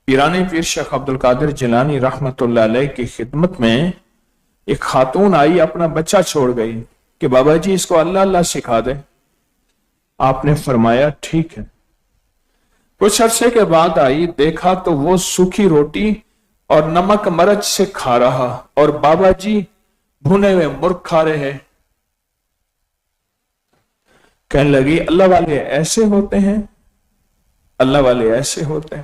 پیرانی پیر شیخ عبدل قادر جیلانی رحمتullah علیہ کی خدمت میں ایک خاتون آئی، اپنا بچہ چھوڑ گئی کہ بابا جی اس کو اللہ اللہ سکھا دے۔ آپ نے فرمایا ٹھیک ہے۔ کچھ عرصے کے بعد آئی، دیکھا تو وہ سوکھی روٹی اور نمک مرچ سے کھا رہا اور بابا جی بھنے ہوئے مرغ کھا رہے۔ کہنے لگی اللہ والے ایسے ہوتے ہیں، اللہ والے ایسے ہوتے ہیں،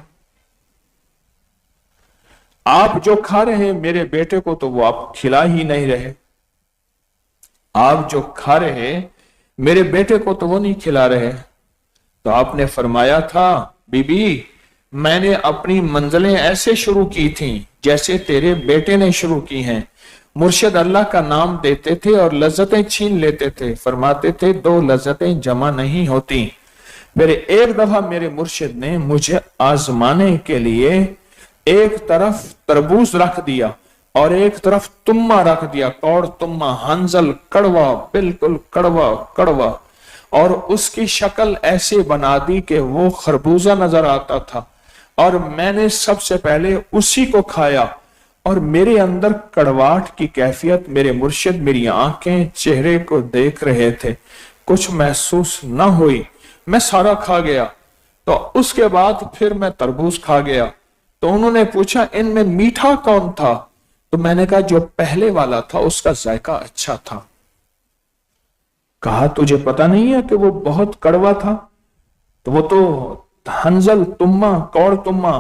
آپ جو کھا رہے ہیں میرے بیٹے کو تو وہ آپ کھلا ہی نہیں رہے، آپ جو کھا رہے ہیں میرے بیٹے کو تو وہ نہیں کھلا رہے۔ تو آپ نے فرمایا تھا بی بی میں نے اپنی منزلیں ایسے شروع کی تھیں جیسے تیرے بیٹے نے شروع کی ہیں۔ مرشد اللہ کا نام دیتے تھے اور لذتیں چھین لیتے تھے، فرماتے تھے دو لذتیں جمع نہیں ہوتی۔ پھر ایک دفعہ میرے مرشد نے مجھے آزمانے کے لیے ایک طرف تربوز رکھ دیا اور ایک طرف تمہ رکھ دیا، کوڑ تمہ، ہنزل، کڑوا، بالکل کڑوا کڑوا، اور اس کی شکل ایسے بنا دی کہ وہ خربوزہ نظر آتا تھا، اور میں نے سب سے پہلے اسی کو کھایا، اور میرے اندر کڑواہٹ کی کیفیت، میرے مرشد میری آنکھیں چہرے کو دیکھ رہے تھے، کچھ محسوس نہ ہوئی، میں سارا کھا گیا۔ تو اس کے بعد پھر میں تربوز کھا گیا۔ تو انہوں نے پوچھا ان میں میٹھا کون تھا؟ تو میں نے کہا جو پہلے والا تھا اس کا ذائقہ اچھا تھا۔ کہا تجھے پتا نہیں ہے کہ وہ بہت کڑوا تھا؟ تو وہ تو ہنزل تمہ، کوڑ تمہ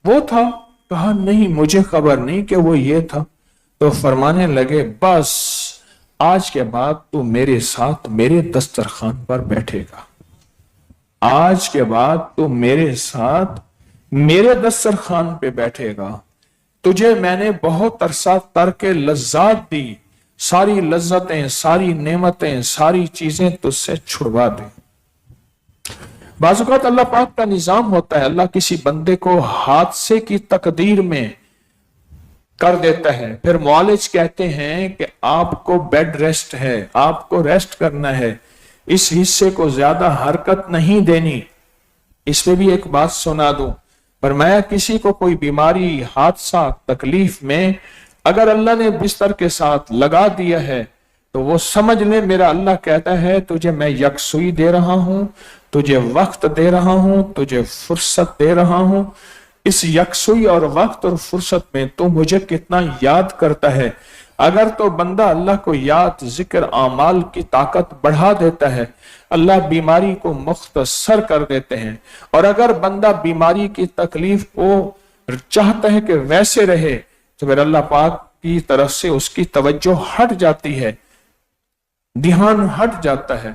وہ تھا۔ کہا نہیں مجھے خبر نہیں کہ وہ یہ تھا۔ تو فرمانے لگے بس آج کے بعد تو میرے ساتھ میرے دسترخوان پر بیٹھے گا، آج کے بعد تو میرے ساتھ میرے دسترخوان پہ بیٹھے گا، تجھے میں نے بہت عرصہ ترک لذات دی، ساری لذتیں، ساری نعمتیں، ساری چیزیں تجھ سے چھڑوا دیں۔ بعض اوقات اللہ پاک کا نظام ہوتا ہے، اللہ کسی بندے کو حادثے کی تقدیر میں کر دیتا ہے، پھر معالج کہتے ہیں کہ آپ کو بیڈ ریسٹ ہے، آپ کو ریسٹ کرنا ہے، اس حصے کو زیادہ حرکت نہیں دینی۔ اس پہ بھی ایک بات سنا دوں، فرمایا کسی کو کوئی بیماری، حادثہ، تکلیف میں اگر اللہ نے بستر کے ساتھ لگا دیا ہے تو وہ سمجھ لے میرا اللہ کہتا ہے تجھے میں یکسوئی دے رہا ہوں، تجھے وقت دے رہا ہوں، تجھے فرصت دے رہا ہوں۔ اس یکسوئی اور وقت اور فرصت میں تو مجھے کتنا یاد کرتا ہے۔ اگر تو بندہ اللہ کو یاد، ذکر، اعمال کی طاقت بڑھا دیتا ہے، اللہ بیماری کو مختصر کر دیتے ہیں، اور اگر بندہ بیماری کی تکلیف کو چاہتا ہے کہ ویسے رہے تو پھر اللہ پاک کی طرف سے اس کی توجہ ہٹ جاتی ہے، دھیان ہٹ جاتا ہے،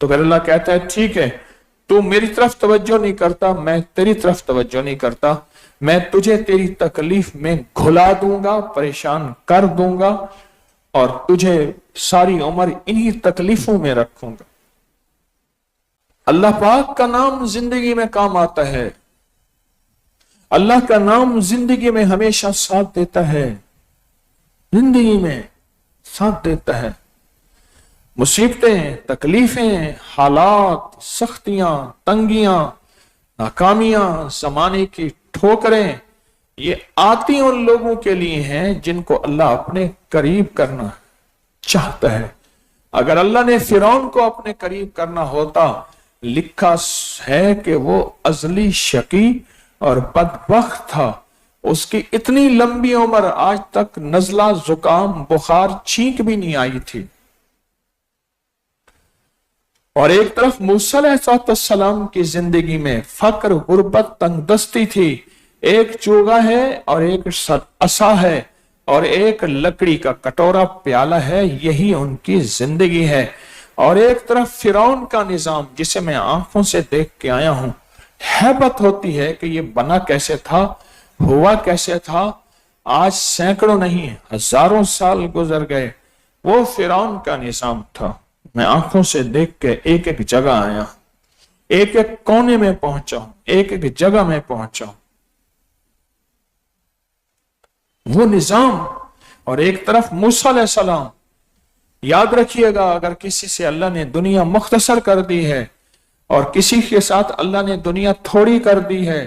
تو پھر اللہ کہتا ہے ٹھیک ہے تو میری طرف توجہ نہیں کرتا، میں تیری طرف توجہ نہیں کرتا، میں تجھے تیری تکلیف میں گھلا دوں گا، پریشان کر دوں گا، اور تجھے ساری عمر انہی تکلیفوں میں رکھوں گا۔ اللہ پاک کا نام زندگی میں کام آتا ہے، اللہ کا نام زندگی میں ہمیشہ ساتھ دیتا ہے، زندگی میں ساتھ دیتا ہے۔ مصیبتیں، تکلیفیں، حالات، سختیاں، تنگیاں، ناکامیاں، زمانے کی ٹھوکریں، یہ آتی ان لوگوں کے لیے ہیں جن کو اللہ اپنے قریب کرنا چاہتا ہے۔ اگر اللہ نے فرعون کو اپنے قریب کرنا ہوتا، لکھا ہے کہ وہ ازلی شقی اور بدبخت تھا، اس کی اتنی لمبی عمر آج تک نزلہ، زکام، بخار، چھینک بھی نہیں آئی تھی۔ اور ایک طرف موسیٰ علیہ السلام کی زندگی میں فقر، غربت، تنگ دستی تھی، ایک چوغا ہے اور ایک عصا ہے اور ایک لکڑی کا کٹورا پیالہ ہے، یہی ان کی زندگی ہے۔ اور ایک طرف فرعون کا نظام جسے میں آنکھوں سے دیکھ کے آیا ہوں، ہیبت ہوتی ہے کہ یہ بنا کیسے تھا، ہوا کیسے تھا، آج سینکڑوں نہیں ہزاروں سال گزر گئے، وہ فرعون کا نظام تھا۔ میں آنکھوں سے دیکھ کے ایک ایک جگہ آیا، ایک ایک کونے میں پہنچا ہوں، ایک ایک جگہ میں پہنچا ہوں، وہ نظام۔ اور ایک طرف موسیٰ علیہ السلام، یاد رکھیے گا اگر کسی سے اللہ نے دنیا مختصر کر دی ہے اور کسی کے ساتھ اللہ نے دنیا تھوڑی کر دی ہے،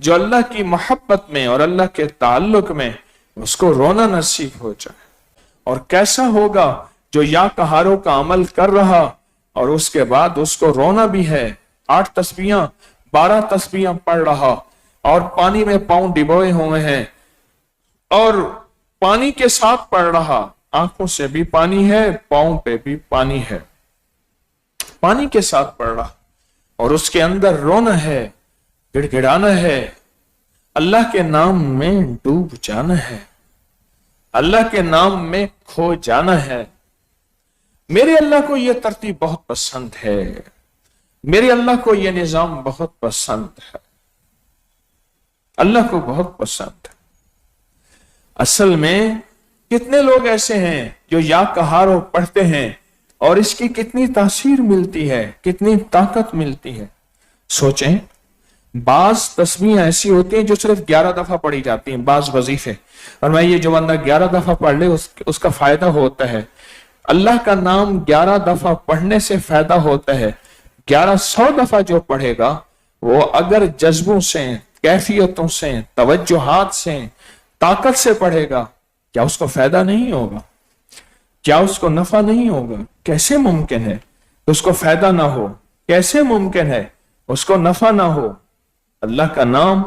جو اللہ کی محبت میں اور اللہ کے تعلق میں اس کو رونا نصیب ہو جائے. اور کیسا ہوگا جو یا کہاروں کا عمل کر رہا اور اس کے بعد اس کو رونا بھی ہے, 8 تسبیحاں 12 تسبیحاں پڑھ رہا اور پانی میں پاؤں ڈبوئے ہوئے ہیں اور پانی کے ساتھ پڑھ رہا, آنکھوں سے بھی پانی ہے, پاؤں پہ بھی پانی ہے, پانی کے ساتھ پڑھ رہا اور اس کے اندر رونا ہے, گڑ گڑانا ہے, اللہ کے نام میں ڈوب جانا ہے, اللہ کے نام میں کھو جانا ہے. میرے اللہ کو یہ ترتیب بہت پسند ہے, میرے اللہ کو یہ نظام بہت پسند ہے, اللہ کو بہت پسند ہے. اصل میں کتنے لوگ ایسے ہیں جو یا کہارو پڑھتے ہیں اور اس کی کتنی تاثیر ملتی ہے, کتنی طاقت ملتی ہے. سوچیں, بعض تسبیحیں ایسی ہوتی ہیں جو صرف 11 دفعہ پڑھی جاتی ہیں, بعض وظیفے, اور میں یہ جو بندہ 11 دفعہ پڑھ لے اس کا فائدہ ہوتا ہے. اللہ کا نام 11 دفعہ پڑھنے سے فائدہ ہوتا ہے. 1100 دفعہ جو پڑھے گا وہ اگر جذبوں سے, کیفیتوں سے, توجہات سے, طاقت سے پڑھے گا, کیا اس کو فائدہ نہیں ہوگا؟ کیا اس کو نفع نہیں ہوگا؟ کیسے ممکن ہے اس کو فائدہ نہ ہو؟ کیسے ممکن ہے اس کو نفع نہ ہو؟ اللہ کا نام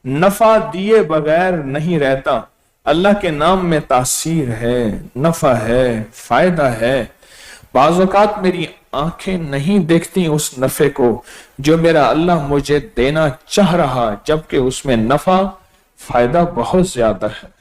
نفع دیے بغیر نہیں رہتا. اللہ کے نام میں تاثیر ہے, نفع ہے, فائدہ ہے. بعض اوقات میری آنکھیں نہیں دیکھتی اس نفع کو جو میرا اللہ مجھے دینا چاہ رہا, جبکہ اس میں نفع فائدہ بہت زیادہ ہے.